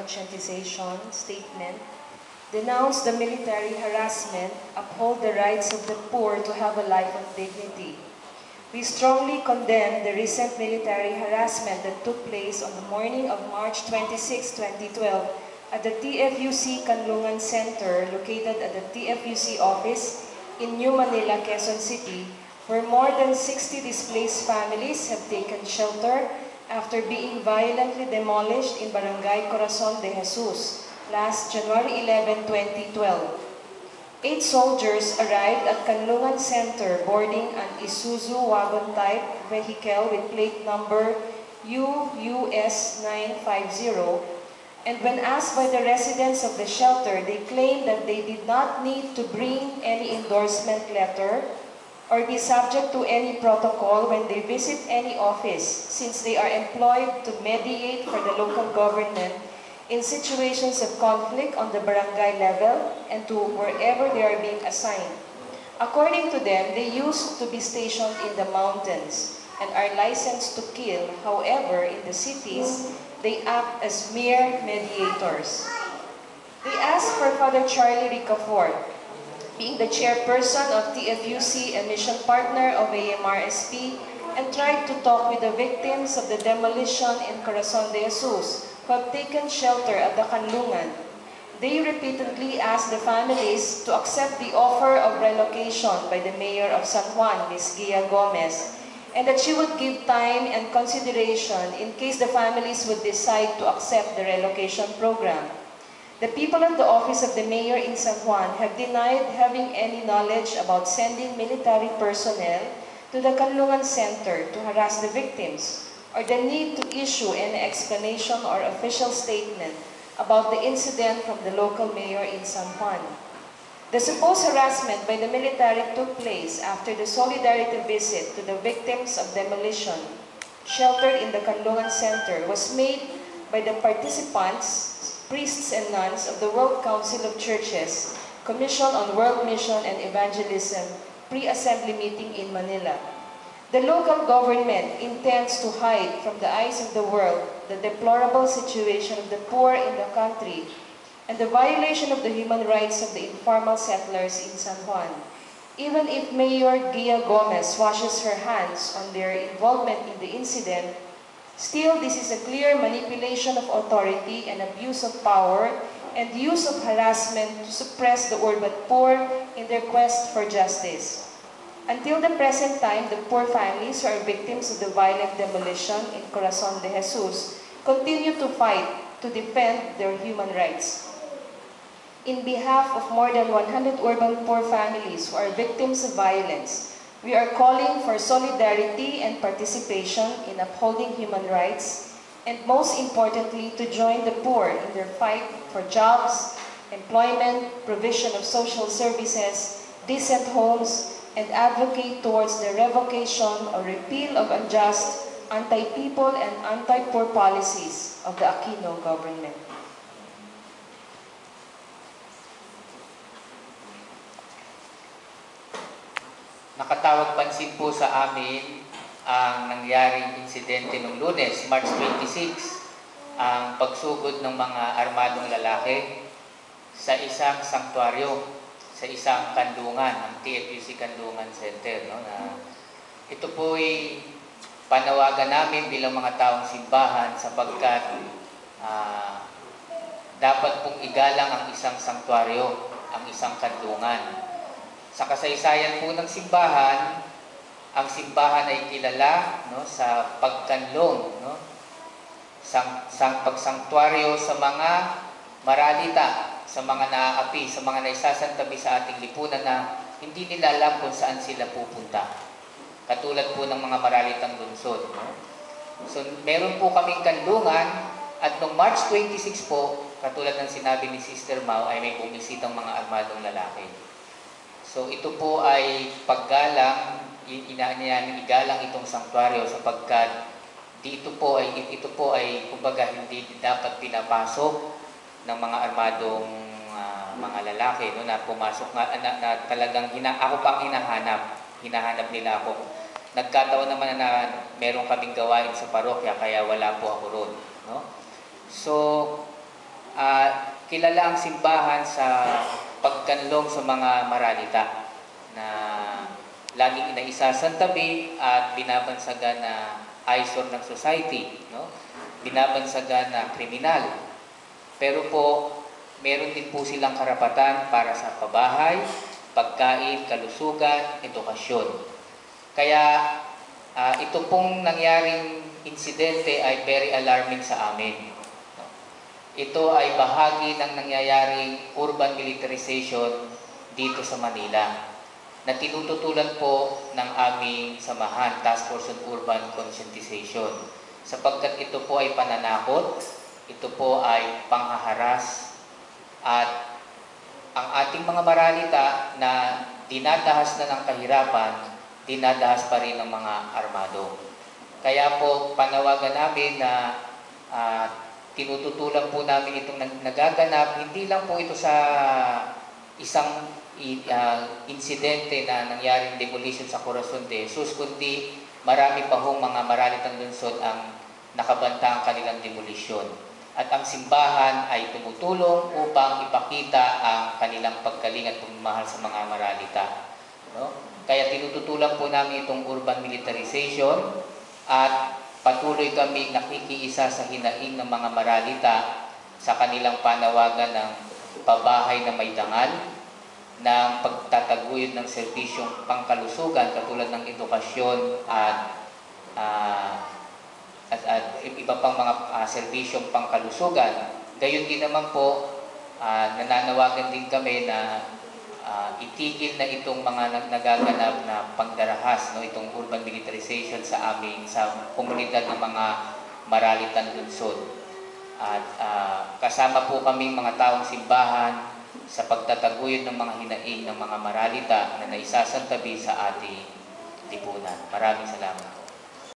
conscientization statement, denounce the military harassment, uphold the rights of the poor to have a life of dignity. We strongly condemn the recent military harassment that took place on the morning of March 26, 2012 at the TFUC Kanlungan Center located at the TFUC office in New Manila, Quezon City, where more than 60 displaced families have taken shelter after being violently demolished in Barangay Corazon de Jesus last January 11, 2012. 8 soldiers arrived at Kanlungan Center boarding an Isuzu wagon-type vehicle with plate number UUS 950, and when asked by the residents of the shelter, they claimed that they did not need to bring any endorsement letter or be subject to any protocol when they visit any office, since they are employed to mediate for the local government in situations of conflict on the barangay level and to wherever they are being assigned. According to them, they used to be stationed in the mountains and are licensed to kill. However, in the cities, they act as mere mediators. They asked for Father Charlie Ricafort, being the chairperson of TFUC and mission partner of AMRSP, and tried to talk with the victims of the demolition in Corazon de Jesus, who have taken shelter at the Kanlungan. They repeatedly asked the families to accept the offer of relocation by the mayor of San Juan, Ms. Gia Gomez, and that she would give time and consideration in case the families would decide to accept the relocation program. The people at the office of the mayor in San Juan have denied having any knowledge about sending military personnel to the Kanlungan Center to harass the victims, or the need to issue any explanation or official statement about the incident from the local mayor in San Juan. The supposed harassment by the military took place after the solidarity visit to the victims of demolition sheltered in the Kanlungan Center was made by the participants, priests and nuns of the World Council of Churches, Commission on World Mission and Evangelism pre-assembly meeting in Manila. The local government intends to hide from the eyes of the world the deplorable situation of the poor in the country and the violation of the human rights of the informal settlers in San Juan. Even if Mayor Gia Gomez washes her hands on their involvement in the incident, still this is a clear manipulation of authority and abuse of power and use of harassment to suppress the urban poor in their quest for justice. Until the present time, the poor families who are victims of the violent demolition in Corazon de Jesus continue to fight to defend their human rights. In behalf of more than 100 urban poor families who are victims of violence, we are calling for solidarity and participation in upholding human rights, and most importantly, to join the poor in their fight for jobs, employment, provision of social services, decent homes, and advocate towards the revocation or repeal of unjust, anti-people and anti-poor policies of the Aquino government. Nakatawag pansin po sa amin ang nangyaring insidente noong Lunes, March 26, ang pagsugod ng mga armadong lalaki sa isang sanktuaryo, sa isang kandungan, ang TFUC Kanlungan Center. No? Ito po ay panawagan namin bilang mga taong simbahan sapagkat dapat pong igalang ang isang sanktuaryo, ang isang kandungan. Sa kasaysayan po ng simbahan, ang simbahan ay kilala, no, sa pagkanlong, no, pagsanktuaryo sa mga maralita, sa mga naaapi, sa mga naisasantabi sa ating lipunan na hindi nila alam kung saan sila pupunta. Katulad po ng mga maralitang lungsod. No? So, meron po kaming kanlungan at noong March 26 po, katulad ng sinabi ni Sister Mau, ay may bumisitang mga armadong lalaki. So, ito po ay paggalang, inaanyayanin igalang itong sanktuaryo sapagkat ito po ay kumbaga hindi dapat pinapasok ng mga armadong mga lalaki, no, na pumasok na talagang ako pa ang hinahanap nila ako. Nagkataon naman na meron kaming gawain sa parokya kaya wala po ako roon, no? So kilala ang simbahan sa pagkanlong sa mga maralita na laging inaisasantabi at binabansagan na eyesore ng society, no? Binabansagan na kriminal. Pero po, meron din po silang karapatan para sa pabahay, pagkain, kalusugan, edukasyon. Kaya ito pong nangyaring insidente ay very alarming sa amin. Ito ay bahagi ng nangyayaring urban militarization dito sa Manila na tinututulan po ng aming samahan, Task Force on Urban Conscientization. Sapagkat ito po ay pananakot, ito po ay panghaharas, at ang ating mga maralita na dinadahas na ng kahirapan, dinadahas pa rin ng mga armado. Kaya po panawagan namin na tinututulan po namin itong nagaganap, hindi lang po ito sa isang insidente na nangyaring demolition sa Corazon de Jesus, kundi marami pa hong mga maralitang lungsod ang nakabanta ang kanilang demolisyon. At ang simbahan ay tumutulong upang ipakita ang kanilang pagkaling at pagmamahal sa mga maralita. No? Kaya tinututulan po namin itong urban militarization at patuloy kami nakikiisa sa hinaing ng mga maralita sa kanilang panawagan ng pabahay na may dangal, ng pagtataguyod ng serbisyong pangkalusugan katulad ng edukasyon at iba pang mga serbisyong pangkalusugan. Gayon din naman po, nananawagan din kami na itigil na itong mga nagaganap na pagdarahas, no, itong urban militarization sa komunidad ng mga maralitan lungsod. At kasama po kaming mga taong simbahan sa pagtataguyod ng mga hinaing ng mga maralita na naisasantabi sa ating lipunan. Maraming salamat.